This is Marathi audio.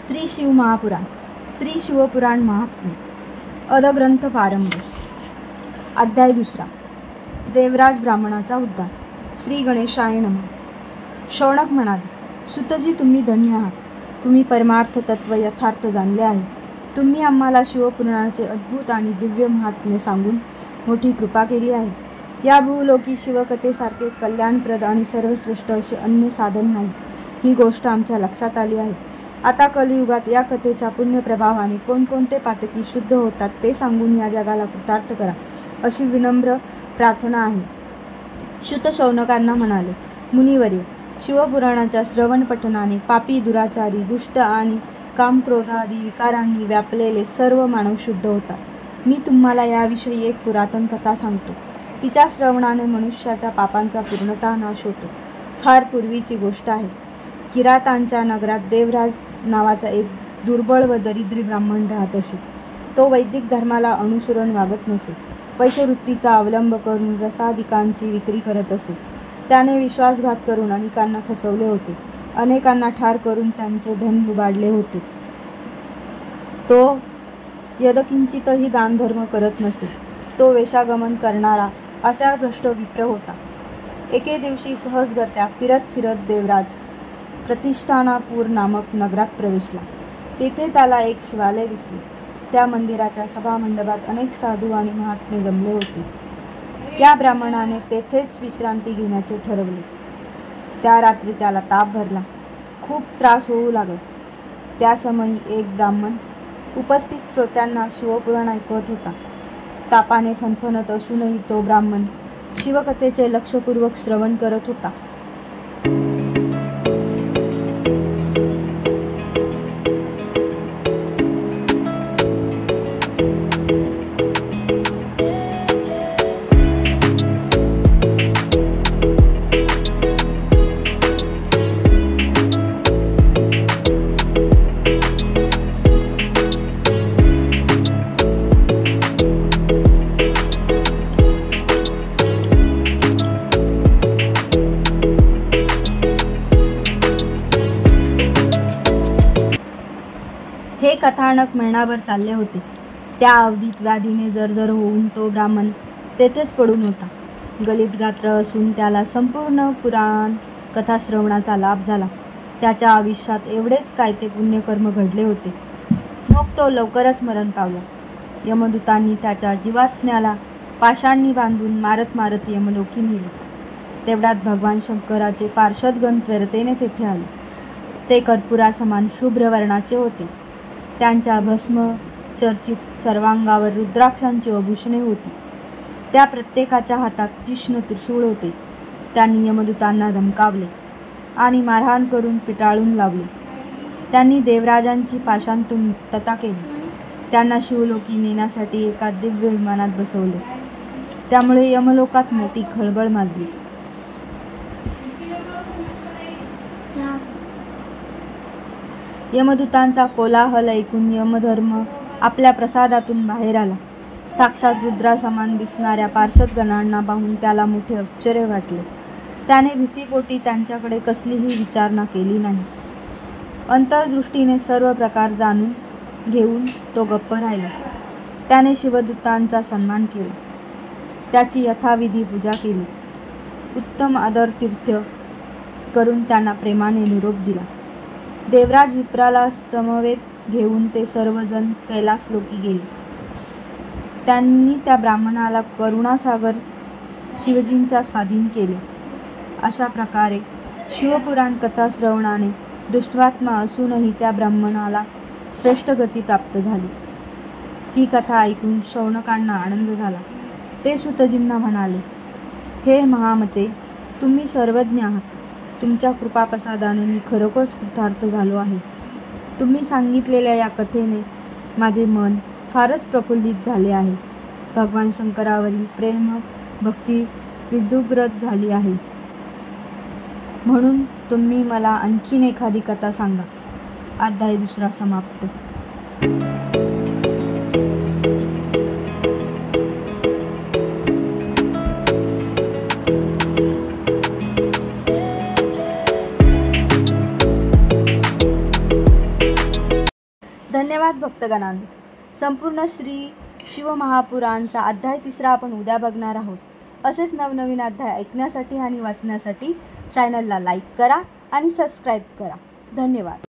श्री शिव महापुराण, श्री शिवपुराण महात्म्य, अदग्रंथ प्रारंभ। अध्याय दुसरा। देवराज ब्राह्मणाचा उद्धार। श्री गणेशाय नमः। शौनक म्हणाले, सुतजी तुम्ही धन्य आहात, तुम्ही परमार्थ तत्व यथार्थ जाणले आहे। तुम्ही आम्हाला शिवपुराणाचे अद्भुत आणि दिव्य महात्म्य सांगून मोठी कृपा केली आहे। या भूलोकी शिवकथेसारखे कल्याणप्रद आणि सर्वश्रेष्ठ असे अन्य साधन नाही, ही गोष्ट आमच्या लक्षात आली आहे। आता कलियुगात या कथेच्या पुण्यप्रभावाने कोणकोणते पातकी शुद्ध होतात ते सांगून या जगाला कृतार्थ करा, अशी विनम्र प्रार्थना आहे। शुत शौनकांना म्हणाले, मुनिवर्य, शिवपुराणाच्या श्रवण पठनाने पापी, दुराचारी, दुष्ट आणि कामक्रोधादी विकारांनी व्यापलेले सर्व मानव शुद्ध होतात। मी तुम्हाला याविषयी एक पुरातन कथा सांगतो। तिच्या श्रवणाने मनुष्याच्या पापांचा पूर्णतः नाश होतो। फार पूर्वीची गोष्ट आहे। किरातांच्या नगरात देवराज नावाचा एक दुर्बळ व दरिद्री ब्राह्मण राहत असे। तो वैदिक धर्माला अनुसरून वागत नसे, पैशवृत्तीचा अवलंब करून रसादिकांची विक्री करत असे। त्याने विश्वासघात करून अनेकांना फसवले होते, अनेकांना ठार करून त्यांचे धन लुबाडले होते। तो यदकिंचितही दानधर्म करत नसे। तो वेशागमन करणारा आचारभ्रष्ट विप्र होता। एके दिवशी सहजगत्या फिरत फिरत देवराज प्रतिष्ठानापूर नामक नगरात प्रवेशला। तेथे त्याला एक शिवालय दिसले। त्या मंदिराच्या सभामंडपात अनेक साधू आणि महात्मे जमले होते। त्या ब्राह्मणाने तेथेच विश्रांती घेण्याचे ठरवले। त्या रात्री त्याला ताप भरला, खूप त्रास होऊ लागला। त्या समयी एक ब्राह्मण उपस्थित श्रोत्यांना शिवपुराण ऐकवत होता। तापाने फणफणत असूनही तो ब्राह्मण शिवकथेचे लक्षपूर्वक श्रवण करत होता। हे कथानक महिनाभर चालले होते। त्या अवधीत व्याधीने जर्जर होऊन तो ब्राह्मण तेथेच पडून होता। गलित गात्र असून त्याला संपूर्ण पुराण कथा श्रवणाचा लाभ झाला। त्याच्या आयुष्यात एवढेच काय ते पुण्यकर्म घडले होते। मग तो लवकरच मरण पावला। यमदूतांनी त्याच्या जीवात्म्याला पाशांनी बांधून मारत मारत यमलोकी नेले। तेवढ्यात भगवान शंकराचे पार्षदगण त्वरतेने तेथे आले। ते कर्पुरासमान शुभ्र वर्णाचे होते। त्यांच्या भस्म चर्चित सर्वांगावर रुद्राक्षांची आभूषणे होती। त्या प्रत्येकाच्या हातात तीक्ष्ण त्रिशूळ होते। त्यांनी यमदूतांना धमकावले आणि मारहाण करून पिटाळून लावले। त्यांनी देवराजांची पाशांतून मुक्तता केली। त्यांना शिवलोकी नेण्यासाठी एका दिव्य विमानात बसवले। त्यामुळे यमलोकात मोठी खळबळ माजली। यमदूतांचा कोलाहल ऐकून यमधर्म आपल्या प्रसादातून बाहेर आला। साक्षात रुद्रासमान दिसणाऱ्या पार्षदगणांना पाहून त्याला मोठे आश्चर्य वाटले। त्याने भीतीपोटी त्यांच्याकडे कसलीही विचारणा केली नाही। अंतर्दृष्टीने सर्व प्रकार जाणून घेऊन तो गप्प राहिला। त्याने शिवदूतांचा सन्मान केला, त्याची यथाविधी पूजा केली, उत्तम आदरतीर्थ करून त्यांना प्रेमाने निरोप दिला। देवराज विप्राला समवेत घेऊन ते सर्वजण कैलासलोकी गेले। त्यांनी त्या ब्राह्मणाला करुणासागर शिवजींच्या स्वाधीन केले। अशा प्रकारे शिवपुराण कथा श्रवणाने दुष्टात्मा असूनही त्या ब्राह्मणाला श्रेष्ठ गती प्राप्त झाली। ही कथा ऐकून शौनकांना आनंद झाला। ते सुतजींना म्हणाले, हे महामते, तुम्ही सर्वज्ञ आहात। तुमच्या कृपाप्रसादाने मी खरोखरच कृतार्थ झालो आहे। तुम्ही सांगितलेल्या या कथेने माझे मन फारच प्रफुल्लित झाले आहे। भगवान शंकरावरील प्रेम भक्ती विद्युग्रत झाली आहे। म्हणून तुम्ही मला आणखीन एखादी कथा सांगा। अध्याय दुसरा समाप्त। धन्यवाद भक्तगणांनो. संपूर्ण श्री शिवमहापुराणचा अध्याय 3 आपण उद्या बघणार आहोत. असेच नवनवीन अध्याय ऐकण्यासाठी आणि वाचण्यासाठी चॅनलला लाईक करा आणि सबस्क्राईब करा. धन्यवाद.